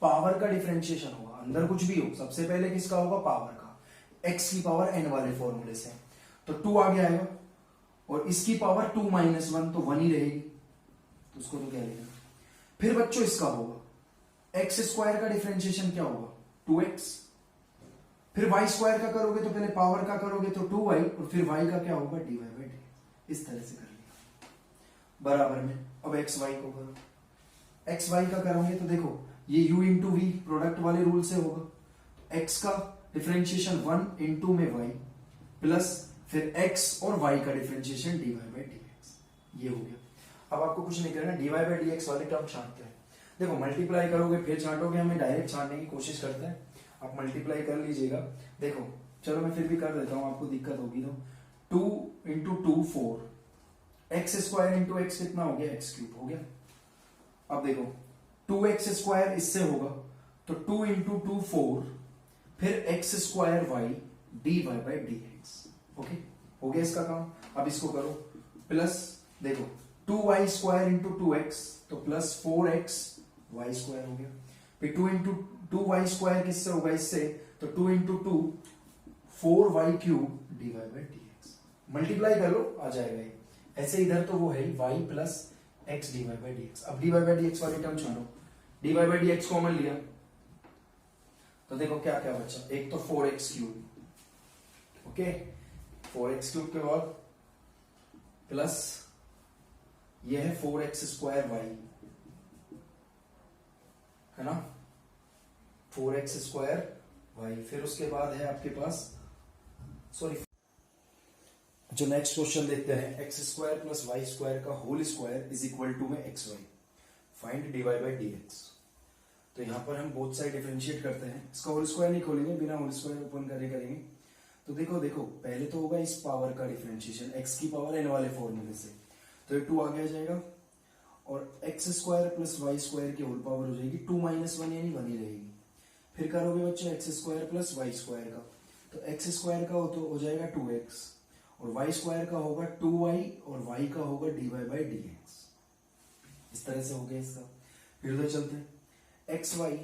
पावर का डिफरेंशिएशन होगा, अंदर कुछ भी हो सबसे पहले किसका होगा, पावर का, x की पावर n वाले फॉर्मूले से। तो 2 आगे आएगा, और इसकी पावर 2 माइनस 1 तो 1 ही रहेगी, तो उसको तो क्या लेना। फिर बच्चों इसका होगा एक्स स्क्वायर का डिफरेंशिएशन क्या होगा, 2x। फिर वाई स्क्वायर का करोगे तो पहले पावर का करोगे तो 2y, और फिर y का क्या होगा, dy बाई डी। इस तरह से कर लिया बराबर में। अब एक्स वाई को करो, एक्स वाई का करोगे तो देखो ये u इंटू वी प्रोडक्ट वाले रूल से होगा, तो x का डिफरेंशिएशन 1 इंटू में y प्लस फिर x और y का डिफरेंशिएशन dy बाई dx, ये हो गया। अब आपको कुछ नहीं करना, dy बाई dx वाले टर्म छांटते हैं। देखो मल्टीप्लाई करोगे फिर छांटोगे, हमें डायरेक्ट छांटने की कोशिश करते हैं। आप मल्टीप्लाई कर लीजिएगा। देखो चलो मैं फिर भी कर देता हूं, आपको दिक्कत होगी तो 2 into 2 4, x square into x कितना हो गया, एक्स क्यूब हो गया। अब देखो 2x स्क्वायर इससे होगा तो 2 इंटू 2 4, फिर x square y d Y by D x. Okay, हो गया इसका काम। अब इसको करो प्लस, देखो 2y स्क्वायर इंटू 2x तो प्लस 4x वाई स्क्वायर हो गया। फिर 2 इंटू 2y स्क्वायर किससे होगा, इससे, तो 2 into 2 4y cube d Y by D x. Multiply कर लो आ जाएगा ये। ऐसे इधर तो वो है y plus x dy by D x. अब dy बाई डी एक्स वाली टर्म छोड़ो, dy by D x common लिया तो देखो क्या क्या बचा, एक तो 4x cube, okay 4x cube के बाद प्लस ये है 4x स्क्वायर y, है ना, 4x स्क्वायर y। फिर उसके बाद है आपके पास, सॉरी, जो नेक्स्ट क्वेश्चन देखते हैं, x square plus Y square का whole square is equal to में X Y, find dy by D X. तो यहां पर हम बोथ साइड डिफरेंशिएट करते हैं, इसका होल स्क्वायर नहीं खोलेंगे, बिना होल स्क्वायर ओपन करके करेंगे। तो देखो पहले तो होगा इस पावर का डिफरेंशिएशन, x की पावर n वाले फॉर्मूले से, तो ये 2 आगे आ जाएगा, और x square plus Y square की होल पावर हो जाएगी 2 माइनस 1 यानी 1 ही रहेगी। फिर करोगे बच्चों x square plus Y square का, तो एक्स स्क्वायर का हो जाएगा 2x, और वाई स्क्वायर का होगा 2y, और y का होगा dy बाई डी एक्स। इस तरह से हो गया इसका। फिर उधर चलते हैं एक्स वाई,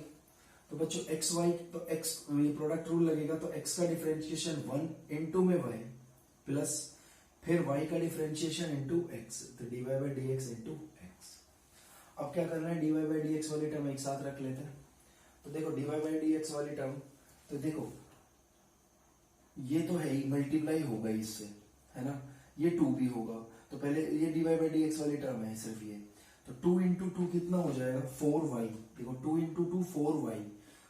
तो बच्चों एक्स वाई तो x प्रोडक्ट रूल लगेगा, तो x का डिफरेंशिएशन 1 इंटू में y प्लस फिर y का डिफरेंशिएशन इंटू x, तो dy by D x into x. अब क्या करना है, dy बाई डी एक्स वाली टर्म एक साथ रख लेते हैं। तो देखो dy बाई डी एक्स वाली टर्म, तो देखो ये तो है ही, मल्टीप्लाई होगा इससे, है ना, ये 2 भी होगा, तो पहले ये dy बाई डी एक्स वाली टर्म है सिर्फ ये, तो 2 इंटू 2 कितना हो जाएगा, 4y। देखो 2 इंटू 2 4y,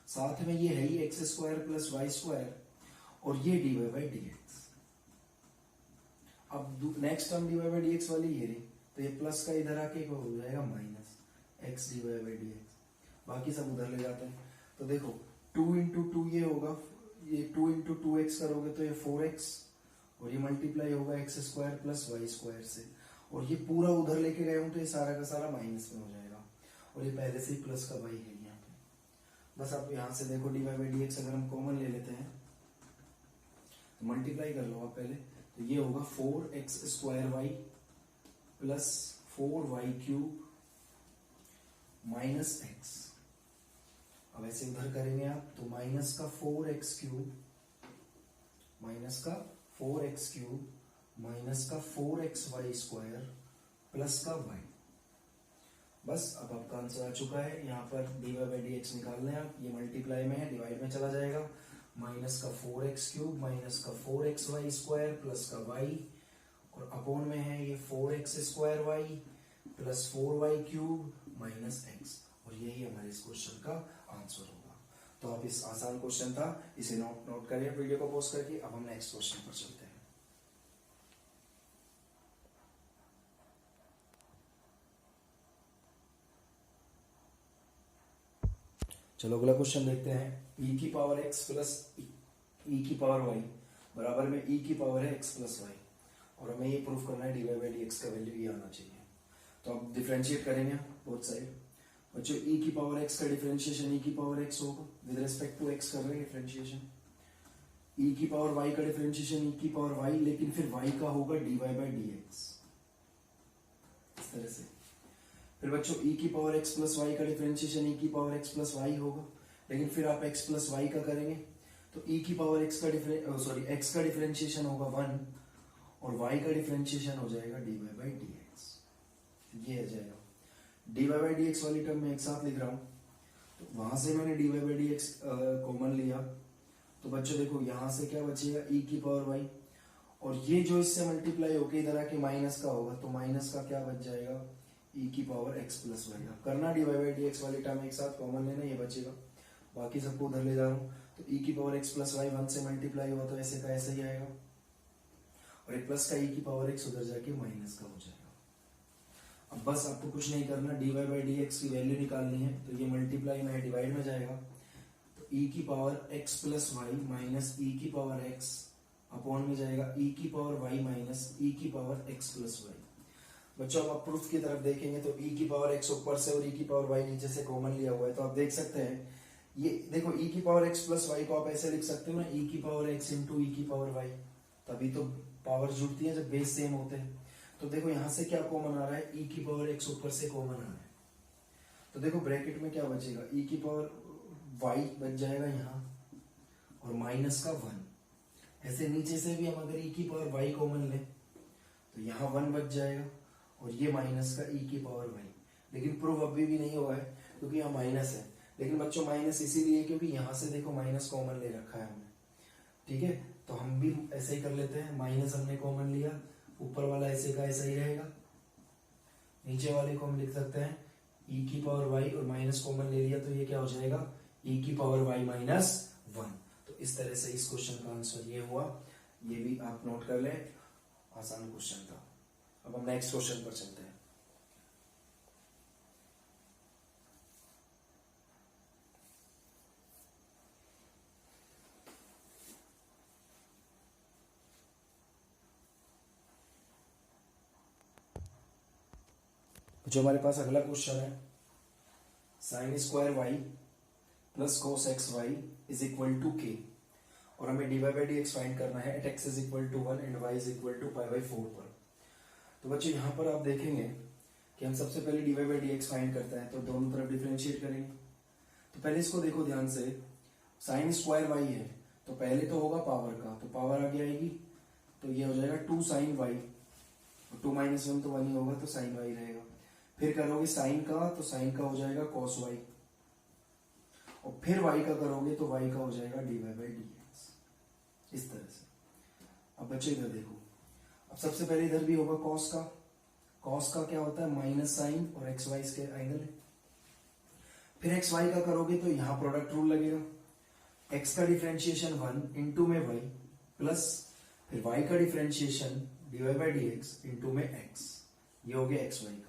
साथ में ये है ही X square plus Y square, और ये dy बाई डी एक्स। अब next term dy by D x वाली ये रही, तो ये प्लस का इधर आके हो जाएगा minus x dy by D x, बाकी सब उधर ले जाते हैं। तो देखो 2 इंटू 2 ये होगा, ये 2 इंटू 2x करोगे तो ये 4x, और ये मल्टीप्लाई होगा x square plus Y square से, और ये पूरा उधर लेके गए हूं तो ये सारा का सारा माइनस में हो जाएगा, और ये पहले से ही प्लस का वाई है यहाँ पे। बस आप यहाँ से देखो dy बाई डी एक्स अगर हम कॉमन ले लेते हैं तो मल्टीप्लाई कर लो आप पहले, तो ये होगा 4x square y plus 4y cube minus x. अब ऐसे उधर करेंगे आप तो माइनस का 4x क्यूब माइनस का 4x क्यूब माइनस का 4xy स्क्वायर प्लस का y। बस अब आपका आंसर आ चुका है। यहाँ पर dy बाई डी एक्स निकालना है आप, ये मल्टीप्लाई में है, डिवाइड में चला जाएगा। माइनस का 4x क्यूब माइनस का 4xy स्क्वायर प्लस का y, और अपॉन में है ये 4x square y plus 4y cube minus x, और यही हमारे इस क्वेश्चन का आंसर होगा। तो अब इस आसान क्वेश्चन था, इसे नोट करिए वीडियो को पॉज करके। अब हम नेक्स्ट क्वेश्चन पर चलते हैं। चलो अगला क्वेश्चन देखते हैं। e की पावर x प्लस e की पावर y बराबर में e की पावर है x प्लस y, और हमें ये प्रूफ करना है dy बाई डी एक्स का वैल्यू ये आना चाहिए। तो अब डिफरेंशिएट करेंगे बोथ साइड। बच्चों e की पावर x का डिफरेंशिएशन e की पावर x होगा, विद रिस्पेक्ट टू x कर रहे हैं डिफरेंशिएशन। e की पावर y का डिफरेंशिएशन e की पावर y, लेकिन फिर y का होगा dy बाई डी एक्स, इस तरह से। फिर बच्चों e की पावर x प्लस वाई का डिफरेंशिएशन e की पावर x प्लस वाई होगा, लेकिन फिर आप x प्लस वाई का करेंगे तो e की पावर x का x का डिफरेंशिएशन होगा 1, और y का डिफरेंशिएशन हो जाएगा dy बाई डी एक्स। ये आ जाएगा dy बाई डी एक्स वाली टर्म में एक साथ लिख रहा हूं, तो वहां से मैंने dy by D x common लिया, तो बच्चों देखो यहां से क्या बचेगा e की पावर y, और ये जो इससे मल्टीप्लाई होकर इधर आके माइनस का होगा, तो माइनस का क्या बच जाएगा e की पावर x प्लस वाई। अब करना dy बाई डी एक्स वाली टर्म एक साथ कॉमन लेना, ये बचेगा, बाकी सबको उधर ले जा रहा हूँ। तो e की पावर x प्लस वाई 1 से मल्टीप्लाई हुआ तो ऐसे का ऐसे ही आएगा, और एक प्लस का e की पावर x उधर जाके माइनस का हो जाएगा। अब बस आपको कुछ नहीं करना, dy बाई डी एक्स की वैल्यू निकालनी है, तो ये मल्टीप्लाई में डिवाइड में जाएगा, तो e की power x plus y minus e की पावर x अपॉन में जाएगा e की पावर y माइनस e की पावर x प्लस वाई। बच्चों अब आप प्रूफ की तरफ देखेंगे तो e की पावर x ऊपर से और e की पावर y नीचे से कॉमन लिया हुआ है, तो आप देख सकते हैं ये देखो e की पावर x प्लस वाई को आप ऐसे लिख सकते हो ना, e की पावर x इंटू e की पावर y, तभी तो पावर जुड़ती है जब बेस सेम होते हैं। तो देखो यहाँ से क्या कॉमन आ रहा है, e की पावर x ऊपर से कॉमन आ रहा है, तो देखो ब्रैकेट में क्या बचेगा, e की पावर y बच जाएगा यहाँ, और माइनस का 1। ऐसे नीचे से भी हम अगर e की पावर y कॉमन ले तो यहाँ 1 बच जाएगा, और ये माइनस का e की पावर y। लेकिन प्रूफ अभी भी नहीं हुआ है क्योंकि यहाँ माइनस है, लेकिन बच्चों माइनस इसीलिए क्योंकि यहाँ से देखो माइनस कॉमन ले रखा है हमने, ठीक है। तो हम भी ऐसे ही कर लेते हैं, माइनस हमने कॉमन लिया, ऊपर वाला ऐसे का ऐसा ही रहेगा, नीचे वाले को हम लिख सकते हैं e की पावर y, और माइनस कॉमन ले लिया तो ये क्या हो जाएगा e की पावर y माइनस 1। तो इस तरह से इस क्वेश्चन का आंसर ये हुआ, ये भी आप नोट कर लें, आसान क्वेश्चन था। अब हम नेक्स्ट क्वेश्चन पर चलते हैं। जो हमारे पास अगला क्वेश्चन है, sine square y plus cos x y is equal to k, और हमें dy by D x find करना है at x is equal to 1 and y is equal to pi by 4 पर। तो बच्चों यहाँ पर आप देखेंगे कि हम सबसे पहले dy by D x find करते हैं, तो दोनों तरफ डिफरेंशिएट करेंगे। तो पहले इसको देखो ध्यान से, साइन स्क्वायर वाई है तो पहले तो होगा पावर का, तो पावर आगे आएगी, तो ये हो जाएगा 2 साइन वाई, 2 माइनस 1 तो 1 ही होगा, तो साइन वाई रहेगा। फिर करोगे साइन का तो साइन का हो जाएगा कॉस वाई, और फिर वाई का करोगे तो वाई का हो जाएगा dy बाई डी एक्स, इस तरह से। अब बच्चे इधर देखो, अब सबसे पहले इधर भी होगा कॉस का, कॉस का क्या होता है माइनस साइन और एक्स वाई के एंगल है। फिर एक्स वाई का करोगे तो यहां प्रोडक्ट रूल लगेगा, एक्स का डिफरेंशिएशन 1 इंटू में वाई प्लस फिर वाई का differentiation dy by D x into में एक्स, ये हो गया एक्स वाई का,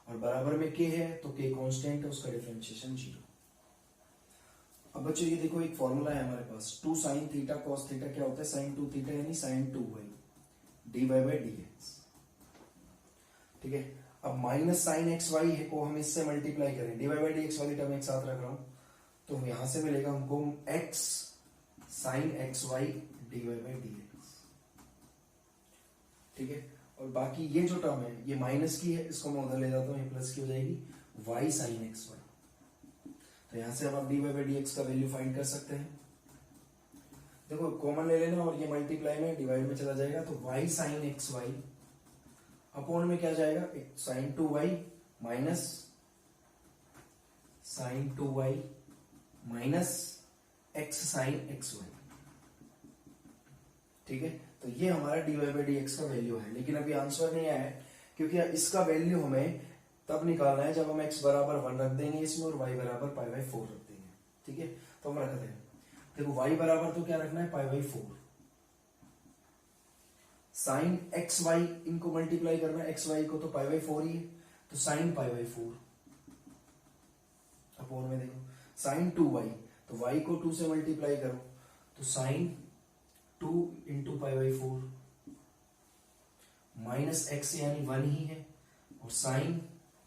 और बराबर में k है तो k कांस्टेंट है, उसका डिफरेंशिएशन 0। अब बच्चों ये देखो एक फॉर्मूला है हमारे पास, 2 साइन थीटा कॉस थीटा क्या होता है, साइन 2 थीटा यानी sine 2 y dy by D x. ठीक है। अब माइनस साइन एक्स वाई है को हम इससे मल्टीप्लाई करें, d Y by D x वाली टर्म एक साथ रख रहा हूं, तो यहां से मिलेगा हमको x sine x y d Y by D x, ठीक है। और बाकी ये जो टर्म है ये माइनस की है, इसको मैं उधर ले जाता हूं, ये प्लस की हो जाएगी, वाई साइन एक्स वाई। तो यहां से अब आप d Y by D x का वैल्यू फाइंड कर सकते हैं। देखो कॉमन ले लेना और ये मल्टीप्लाई में डिवाइड में चला जाएगा, तो y sine x y upon में क्या जाएगा, sine 2y minus sine 2y minus x sine x y, ठीक है। तो ये हमारा d Y by D x का वैल्यू है, लेकिन अभी आंसर नहीं आया है क्योंकि इसका वैल्यू हमें तब निकालना है जब हम x बराबर 1 रख देंगे इसमें और y बराबर पाई बाई 4 रख देंगे, ठीक है। तो हम रखते हैं, देखो y बराबर तो क्या रखना है, pi by 4, sine x y इनको मल्टीप्लाई करना है, एक्स वाई को तो पाई बाई 4 ही है, तो साइन पाई बाई 4 अपॉन में देखो साइन 2y, तो y को 2 से मल्टीप्लाई करो तो sine 2 into pi by 4 minus x यानी 1 ही है और साइन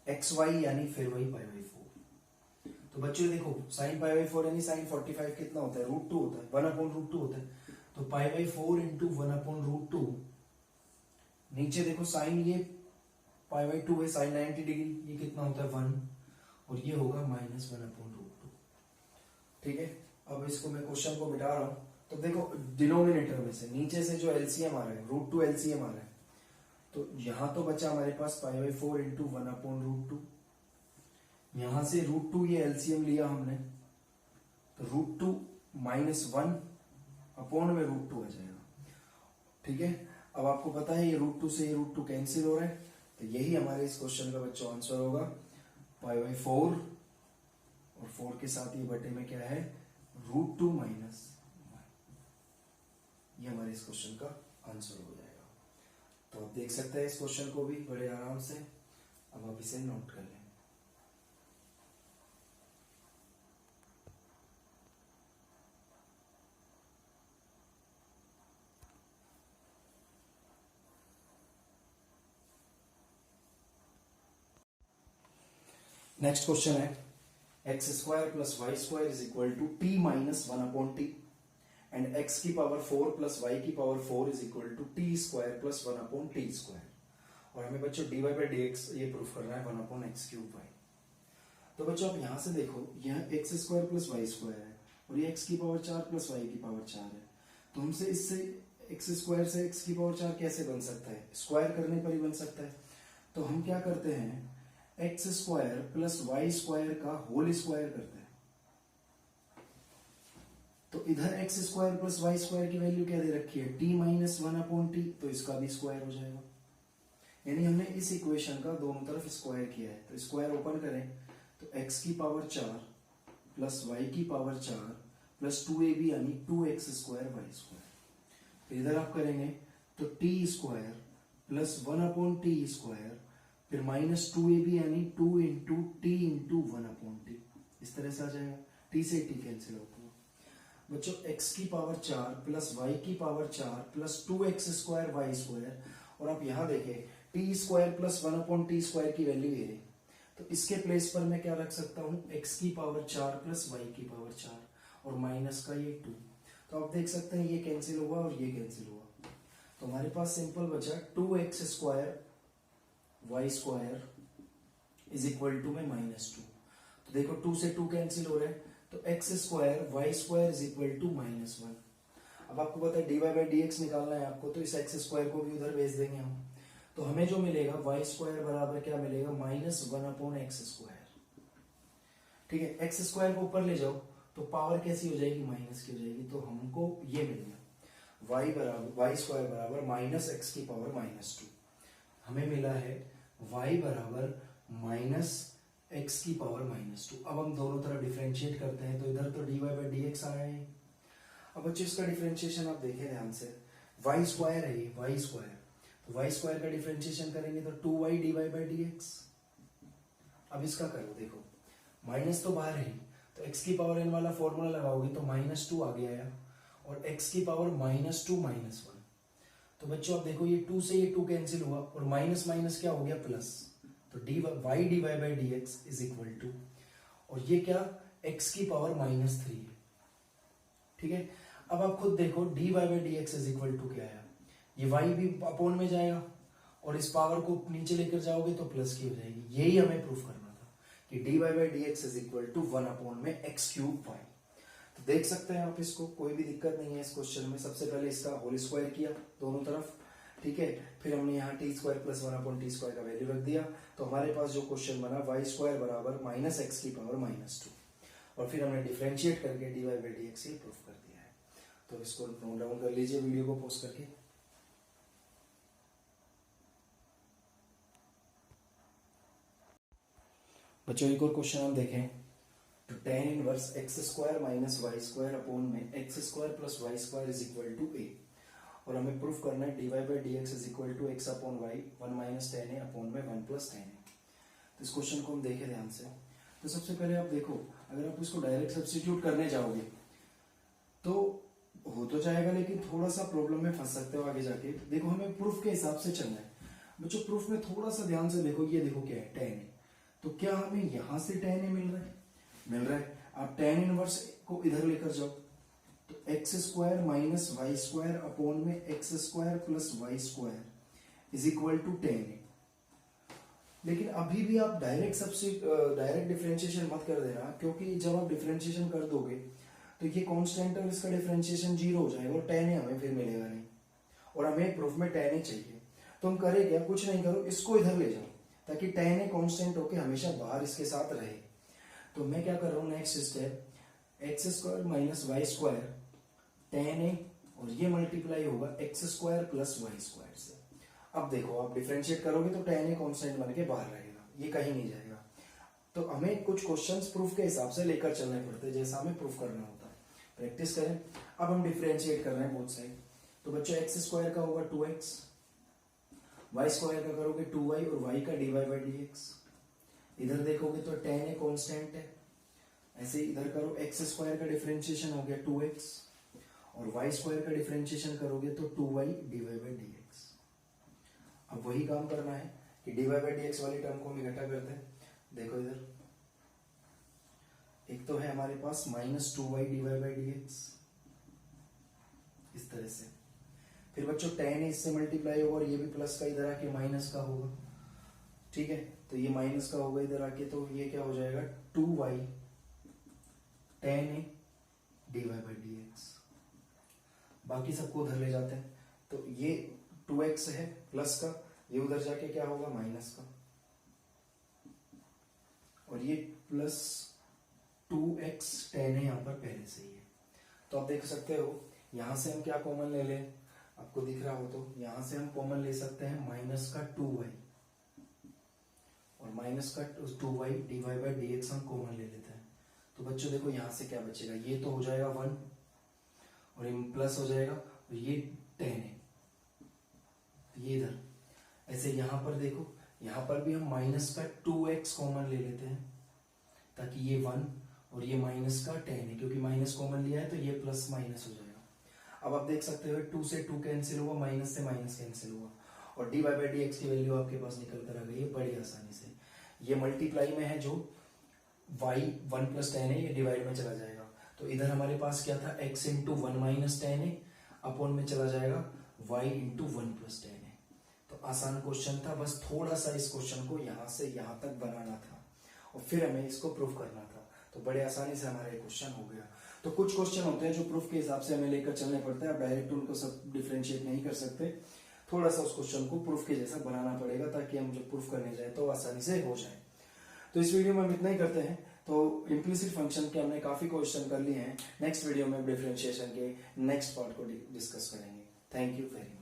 एक्स वाई यानी फिर वही पाई बाई 4। तो बच्चों देखो साइन पाई बाई 4 यानी साइन 45 कितना होता है, √2 होता है, 1 अपॉन √2 होता है, तो पाई बाई 4 इंटू 1 अपॉन √2, नीचे देखो साइन ये पाई बाई 2 है, साइन 90 डिग्री, ये कितना होता है 1 और ये होगा माइनस 1 अपॉन √2, ठीक है। अब इसको मैं क्वेश्चन को मिटा रहा हूं, तो देखो डिनोमिनेटर में से नीचे से जो एलसीएम आ रहा है, √2 एलसीएम आ रहा है, तो यहां तो बचा हमारे पास पाई बाई 4 इंटू 1 अपॉन √2, यहां से √2 ये एलसीएम लिया हमने, तो √2 माइनस 1 अपॉन में √2 आ जाएगा, ठीक है। अब आपको पता है ये √2 से ये √2 कैंसिल हो रहा है, तो यही हमारे इस क्वेश्चन का बच्चों आंसर होगा, पाई बाई 4 और 4 के साथ ये बटे में क्या है, √2 माइनस 1, ये हमारे इस क्वेश्चन का आंसर हो जाएगा। तो आप देख सकते हैं इस क्वेश्चन को भी बड़े आराम से, अब आप इसे नोट कर लें। नेक्स्ट क्वेश्चन है x square plus Y square is equal to t minus 1 upon t and x की पावर 4 प्लस वाई की power 4 is equal to t square plus 1 upon t square, और हमें बच्चों d Y by D x ये proof करना है 1 upon x cube y. तो बच्चों आप यहां से देखो यह x square plus Y square है और ये एक्स की पावर 4 प्लस वाई की पावर 4 है, तो हमसे इससे एक्स स्क्वायर से एक्स की पावर 4 कैसे बन सकता है, स्क्वायर करने पर ही बन सकता है। तो हम क्या करते हैं, x square plus Y square का होल स्क्वायर करते हैं, तो इधर x square plus Y square की वैल्यू क्या दे रखी है, टी माइनस 1 अपॉन टी, तो इसका भी स्क्वायर हो जाएगा, यानी हमने इस इक्वेशन का दोनों तरफ स्क्वायर किया है। तो स्क्वायर ओपन करें तो x की पावर 4 प्लस वाई की पावर 4 प्लस 2ab यानी 2x स्क्वायर वाई स्क्वायर, फिर इधर आप करेंगे तो T square plus 1 upon t square, फिर माइनस 2ab यानी 2 into T into 1 upon T, इस तरह से आ जाएगा, टी से टी कैंसिल होता है। बच्चों x की पावर 4 प्लस वाई की power 4 plus 2x square y square, और आप यहां देखें t square plus 1 upon t square की वैल्यू है, तो इसके प्लेस पर मैं क्या रख सकता हूं, x की पावर 4 प्लस वाई की पावर 4 और माइनस का ये 2, तो आप देख सकते हैं ये कैंसिल हुआ और ये कैंसिल हुआ, तो हमारे पास सिंपल बचा 2x square y square is equal to में माइनस 2, तो देखो 2 से 2 कैंसिल हो रहा है, तो x square y square is equal to minus 1। अब आपको पता है D Y by D x निकालना है आपको, तो इस एक्स स्क्वायर को भी उधर भेज देंगे हम, तो हमें जो मिलेगा वाई स्क्वायर बराबर क्या मिलेगा, माइनस 1 अपॉन एक्स स्क्वायर, ठीक है। एक्स स्क्वायर को ऊपर ले जाओ तो पावर कैसी हो जाएगी, माइनस की हो जाएगी, तो हमको ये मिल गया वाई स्क्वायर बराबर माइनस एक्स की पावर माइनस 2, हमें मिला है y बराबर माइनस एक्स की पावर माइनस 2। अब हम दोनों तरफ डिफरेंशिएट करते हैं, तो इधर तो d Y by D x आया है, अब बच्चों इसका डिफरेंशिएशन आप देखें ध्यान से, वाई स्क्वायर है ये वाई स्क्वायर, तो वाई स्क्वायर का डिफरेंशिएशन करेंगे तो 2y d Y by D x. अब इसका करो, देखो माइनस तो बाहर है, तो x की पावर n वाला फॉर्मूला लगाओगे तो -2 आगे आया और x की पावर -2 -1, तो बच्चों आप देखो ये 2 से ये 2 कैंसिल हुआ और माइनस माइनस क्या हो गया प्लस, तो y d Y by D x is equal to, और ये क्या x की पावर -3 है, ठीक है। अब आप खुद देखो d Y by D x is equal to क्या है, ये y भी अपोन में जाएगा और इस पावर को नीचे लेकर जाओगे तो प्लस की हो जाएगी। यही हमें प्रूफ करना था कि d Y by D x is equal to 1 upon में एक्स क्यूब वाई। तो देख सकते हैं आप इसको, कोई भी दिक्कत नहीं है इस क्वेश्चन में। सबसे पहले इसका होल स्क्वायर किया दोनों तरफ, ठीक है, फिर हमने यहाँ t square plus 1 upon t square का वैल्यू रख दिया, तो हमारे पास जो क्वेश्चन बना वाई स्क्वायर बराबर माइनस एक्स की पावर -2, और फिर हमने डिफरेंशिएट करके d Y by D x ये प्रूफ कर दिया है। तो इसको नोट डाउन कर लीजिए वीडियो को पॉज करके। बच्चों एक और क्वेश्चन हम देखें, तो tan inverse X square minus Y square upon में X square plus Y square is equal to A, और हमें प्रूफ करना है D Y by D x is equal to X upon Y 1 minus tan A upon में 1 plus ten ए। तो इस question को हम देखें ध्यान से। तो सबसे पहले आप देखो, अगर आप इसको डायरेक्ट सब्स्टिट्यूट करने जाओगे तो हो तो जाएगा, लेकिन थोड़ा सा प्रॉब्लम में फंस सकते हो आगे जाके। देखो हमें प्रूफ के हिसाब से चलना है बच्चों। प्रूफ में थोड़ा सा ध्यान से देखो, ये देखो क्या है tan ए, तो क्या हमें यहां से tan ए मिल रहा है। आप tan इनवर्स को इधर लेकर जाओ, तो x square minus Y square upon में X square plus Y square is equal to tan A. लेकिन अभी भी आप डायरेक्ट डिफरेंशिएशन मत कर देना, क्योंकि जब आप डिफरेंशिएशन कर दोगे तो ये कांस्टेंट और इसका डिफरेंशिएशन 0 हो जाएगा और tan ए हमें फिर मिलेगा नहीं, और हमें प्रूफ में tan ए चाहिए। तो हम करें क्या, कुछ नहीं करो, इसको इधर ले जाओ ताकि tan ए कांस्टेंट होके हमेशा बाहर इसके साथ रहे। तो मैं क्या कर रहा हूं, next step x square minus Y square tan A, और ये मल्टीप्लाई होगा x square plus Y square से। अब देखो आप डिफरेंशिएट करोगे तो tan ए कांस्टेंट बन के बाहर रहेगा, ये कहीं नहीं जाएगा। तो हमें कुछ क्वेश्चंस प्रूफ के हिसाब से लेकर चलने पड़ते हैं, जैसा हमें प्रूफ करना होता है। प्रैक्टिस करें। अब हम डिफरेंशिएट कर रहे हैं बोथ साइड। तो बच्चों एक्स स्क्वायर का होगा 2x, वाई स्क्वायर का करोगे 2y, और y का dy बाई dx। इधर देखोगे तो tan ए कांस्टेंट है, ऐसे इधर करो, एक्स स्क्वायर का डिफरेंशिएशन हो गया 2x, और वाई स्क्वायर का डिफरेंशिएशन करोगे तो 2y dy बाई dx। अब वही काम करना है कि dy बाई dx वाली टर्म को हम इकट्ठा करते हैं। देखो इधर एक तो है हमारे पास -2y dy बाई dx, इस तरह से। फिर बच्चों tan इससे मल्टीप्लाई होगा और ये भी प्लस का इधर आके माइनस का होगा, ठीक है। तो ये माइनस का होगा इधर आके, तो ये क्या हो जाएगा 2y tan A dy by dx। बाकी सबको उधर ले जाते हैं, तो ये 2x है प्लस का, ये उधर जाके क्या होगा माइनस का, और ये प्लस 2x tan ए यहाँ पर पहले से ही है। तो आप देख सकते हो यहां से हम क्या कॉमन ले लें, आपको दिख रहा हो तो यहां से हम कॉमन ले सकते हैं माइनस का 2y, और माइनस का 2y dy बाई dx हम कॉमन ले लेते हैं। तो बच्चों देखो यहां से क्या बचेगा, ये तो हो जाएगा 1 और ये प्लस हो जाएगा, और ये tan है, ये इधर ऐसे। यहां पर देखो, यहां पर भी हम माइनस का 2x कॉमन ले लेते हैं ताकि ये 1 और ये माइनस का tan है, क्योंकि माइनस कॉमन लिया है तो ये प्लस माइनस हो जाएगा। अब आप देख सकते हो 2 से 2 कैंसिल हुआ, माइनस से माइनस कैंसिल हुआ, और dy बाई dx की वैल्यू आपके पास निकल कर आ गई है बड़ी आसानी से। ये मल्टीप्लाई में है, जो y 1 प्लस tan है ये डिवाइड में चला जाएगा, तो इधर हमारे पास क्या था x इंटू 1 माइनस tan है अपॉन में चला जाएगा y इंटू 1 प्लस tan है। तो आसान क्वेश्चन था, बस थोड़ा सा इस क्वेश्चन को यहाँ से यहाँ तक बनाना था और फिर हमें इसको प्रूफ करना था, तो बड़े आसानी से हमारा क्वेश्चन हो गया। तो कुछ क्वेश्चन होते हैं जो प्रूफ के हिसाब से हमें लेकर चलने पड़ते हैं, आप डायरेक्ट उनको सब डिफरेंशिएट नहीं कर सकते, थोड़ा सा उस क्वेश्चन को प्रूफ के जैसा बनाना पड़ेगा ताकि हम जब प्रूफ करने जाए तो आसानी से हो जाए। तो इस वीडियो में हम इतना ही करते हैं। तो इम्प्लिसिट फंक्शन के हमने काफी क्वेश्चन कर लिए हैं, नेक्स्ट वीडियो में डिफरेंशिएशन के नेक्स्ट पार्ट को डिस्कस करेंगे। Thank you very much.